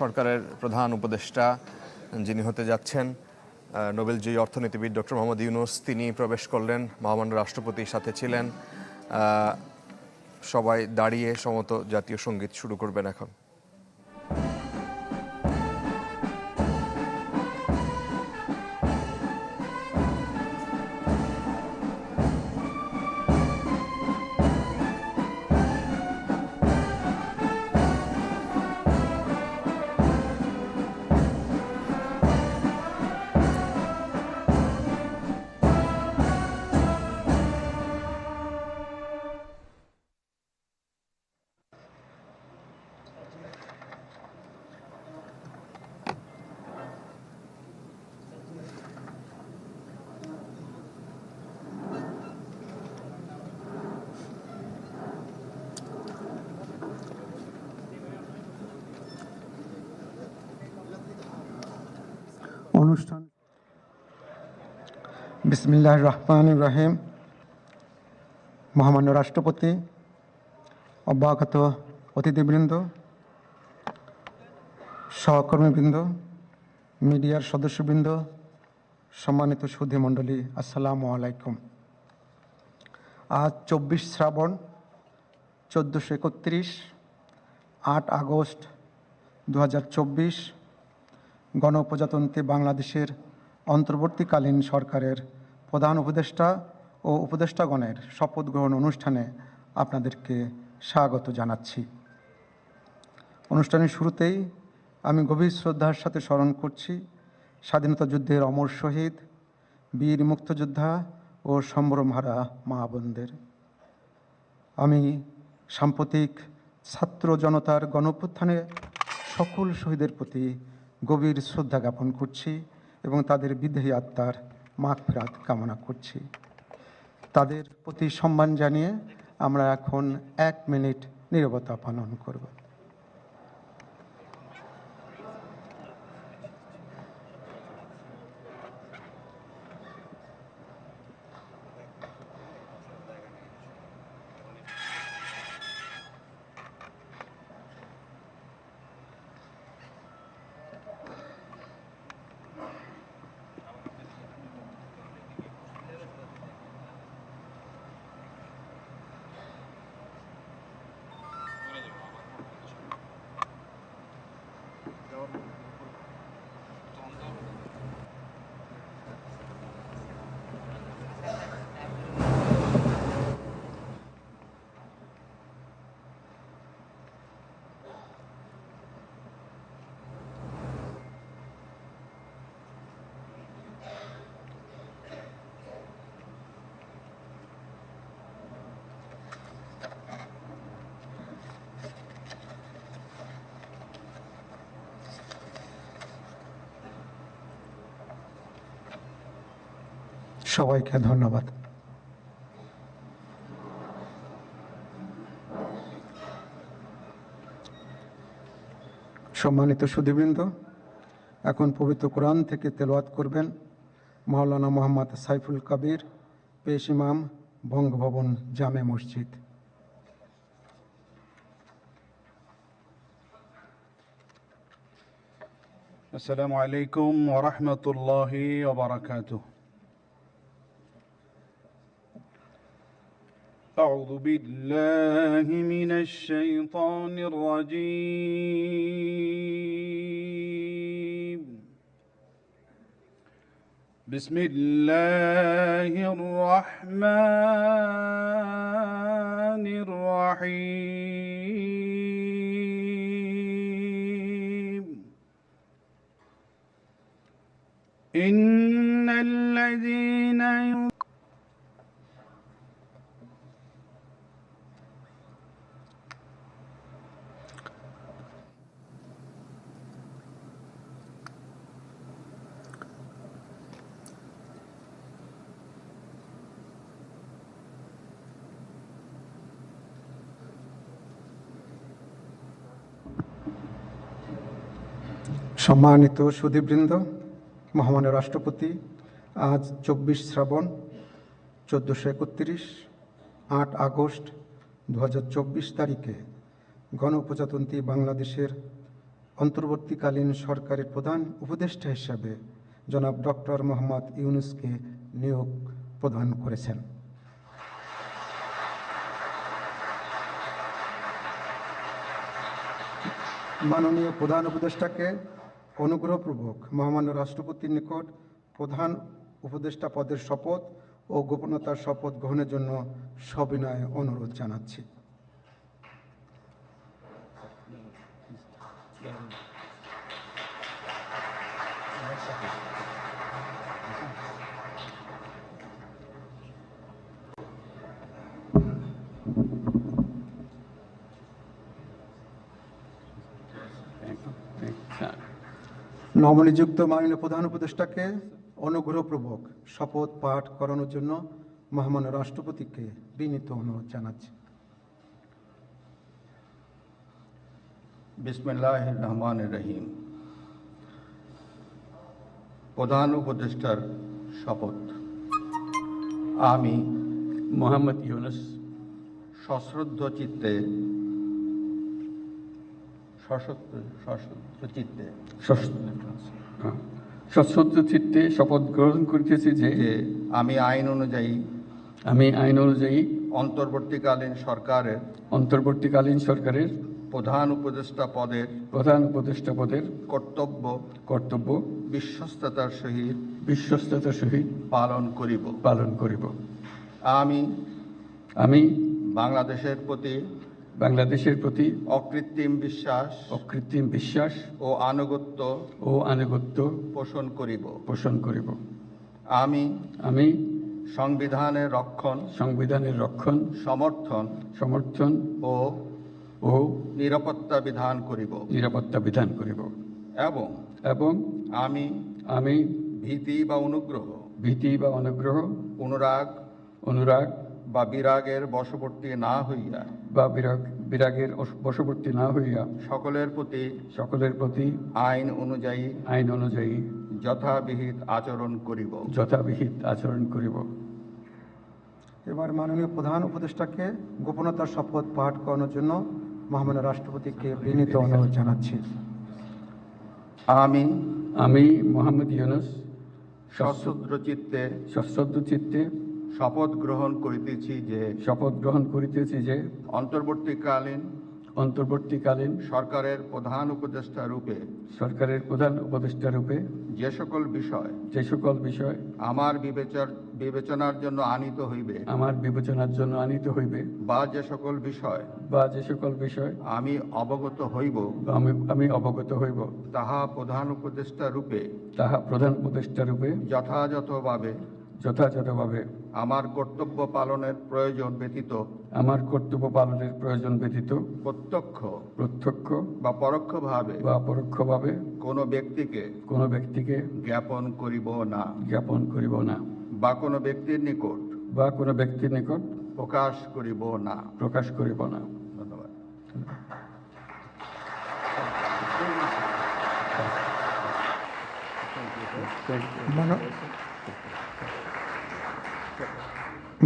সরকারের প্রধান উপদেষ্টা যিনি হতে যাচ্ছেন নোবেলজয়ী অর্থনীতিবিদ ডক্টর মোহাম্মদ ইউনূস তিনি প্রবেশ করলেন। মহামান্য রাষ্ট্রপতির সাথে ছিলেন। সবাই দাঁড়িয়ে সমত জাতীয় সঙ্গীত শুরু করবেন এখন। অনুষ্ঠান বিসমিল্লাহির রহমানির রহিম। মহামান্য রাষ্ট্রপতি, অভ্যাগত অতিথিবৃন্দ, সহকর্মীবৃন্দ, মিডিয়ার সদস্যবৃন্দ, সম্মানিত সুধী মণ্ডলী, আসসালামু আলাইকুম। আজ 24 শ্রাবণ 1431, 8 আগস্ট 2024 গণপ্রজাতন্ত্রী বাংলাদেশের অন্তর্বর্তীকালীন সরকারের প্রধান উপদেষ্টা ও উপদেষ্টাগণের শপথ গ্রহণ অনুষ্ঠানে আপনাদেরকে স্বাগত জানাচ্ছি। অনুষ্ঠানের শুরুতেই আমি গভীর শ্রদ্ধার সাথে স্মরণ করছি স্বাধীনতা যুদ্ধের অমর শহীদ, বীর মুক্তিযোদ্ধা ও সম্ভ্রমহারা মা বোনদের। আমি সাম্প্রতিক ছাত্র জনতার গণঅভ্যুত্থানে সকল শহীদের প্রতি গভীর শ্রদ্ধা জ্ঞাপন করছি এবং তাদের বিদেহী আত্মার মাগফিরাত কামনা করছি। তাদের প্রতি সম্মান জানিয়ে আমরা এখন 1 মিনিট নীরবতা পালন করব। সবাইকে ধন্যবাদ। সম্মানিত সুধীবৃন্দ, এখন পবিত্র কোরআন থেকে তেলাওয়াত করবেন মাওলানা মোহাম্মদ সাইফুল কবির, পেশ ইমাম, বঙ্গভবন জামে মসজিদ। আসসালামু আলাইকুম ওয়া রাহমাতুল্লাহি ওয়া বারাকাতুহু। أعوذ بالله من الشيطان الرجيم. بسم الله الرحمن الرحيم. إن الذين সম্মানিত সুধীবৃন্দ, মহামান্য রাষ্ট্রপতি আজ 24 শ্রাবণ 1431, 8 আগস্ট 2024 তারিখে গণপ্রজাতন্ত্রী বাংলাদেশের অন্তর্বর্তীকালীন সরকারের প্রধান উপদেষ্টা হিসাবে জনাব ডক্টর মোহাম্মদ ইউনূসকে নিয়োগ প্রদান করেছেন। মাননীয় প্রধান উপদেষ্টাকে অনুগ্রহপূর্বক মহামান্য রাষ্ট্রপতির নিকট প্রধান উপদেষ্টা পদের শপথ ও গোপনতার শপথ গ্রহণের জন্য সবিনয় অনুরোধ জানাচ্ছি। নবনিযুক্ত মাননীয় প্রধান উপদেষ্টাকে অনুগ্রহপূর্বক শপথ পাঠ করানোর জন্য মহামান্য রাষ্ট্রপতিকে বিনীত অনুরোধ জানাচ্ছি। বিসমিল্লাহির রহমানির রহিম। প্রধান উপদেষ্টার শপথ। আমি মোহাম্মদ ইউনূস সশ্রদ্ধ চিত্তে সশ্রদ্ধ চিত্তে শপথ গ্রহণ করিতেছি যে আমি আইন অনুযায়ী অন্তর্বর্তীকালীন সরকারের প্রধান উপদেষ্টা পদের কর্তব্য বিশ্বস্ততার সহিত পালন করিব। আমি বাংলাদেশের প্রতি অকৃত্রিম বিশ্বাস ও আনুগত্য পোষণ করিব। আমি সংবিধানের রক্ষণ সমর্থন ও নিরাপত্তা বিধান করিব এবং আমি ভীতি বা অনুরাগ বা বিরাগের বশবর্তী না হইয়া সকলের প্রতি আইন অনুযায়ী যথাবিহিত আচরণ করিব। এবার মাননীয় প্রধান উপদেষ্টাকে গোপনতার শপথ পাঠ করানোর জন্য মহামান্য রাষ্ট্রপতিকে বিনীত অনুরোধ জানাচ্ছি। আমি মোহাম্মদ ইউনূস সশ্রদ্ধ চিত্তে শপথ গ্রহণ করিতেছি যে অন্তর্বর্তীকালীন সরকারের প্রধান উপদেষ্টা রূপে যে সকল বিষয় আমার বিবেচনার জন্য আনিত হইবে বা যে সকল বিষয় আমি অবগত হইব তাহা প্রধান উপদেষ্টা রূপে যথাযথভাবে আমার কর্তব্য পালনের প্রয়োজন ব্যতীত প্রত্যক্ষ বা পরোক্ষভাবে কোনো ব্যক্তিকে জ্ঞাপন করিব না বা কোনো ব্যক্তির নিকট প্রকাশ করিব না। ধন্যবাদ।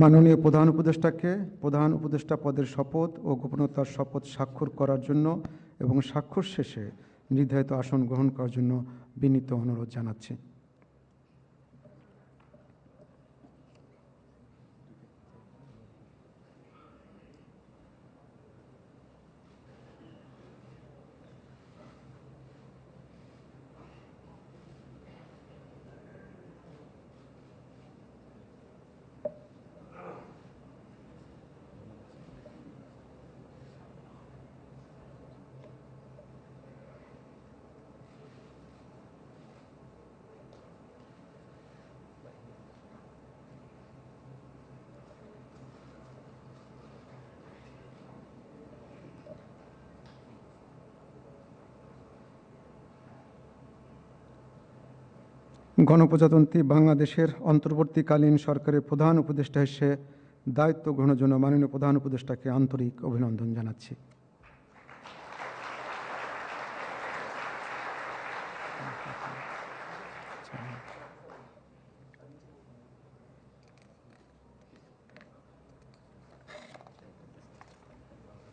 মাননীয় প্রধান উপদেষ্টাকে প্রধান উপদেষ্টা পদের শপথ ও গোপনতার শপথ স্বাক্ষর করার জন্য এবং স্বাক্ষর শেষে নির্ধারিত আসন গ্রহণ করার জন্য বিনীত অনুরোধ জানাচ্ছি। গণপ্রজাতন্ত্রী বাংলাদেশের অন্তর্বর্তীকালীন সরকারের প্রধান উপদেষ্টা হিসেবে দায়িত্ব গ্রহণের জন্য মাননীয় প্রধান উপদেষ্টাকে আন্তরিক অভিনন্দন জানাচ্ছি।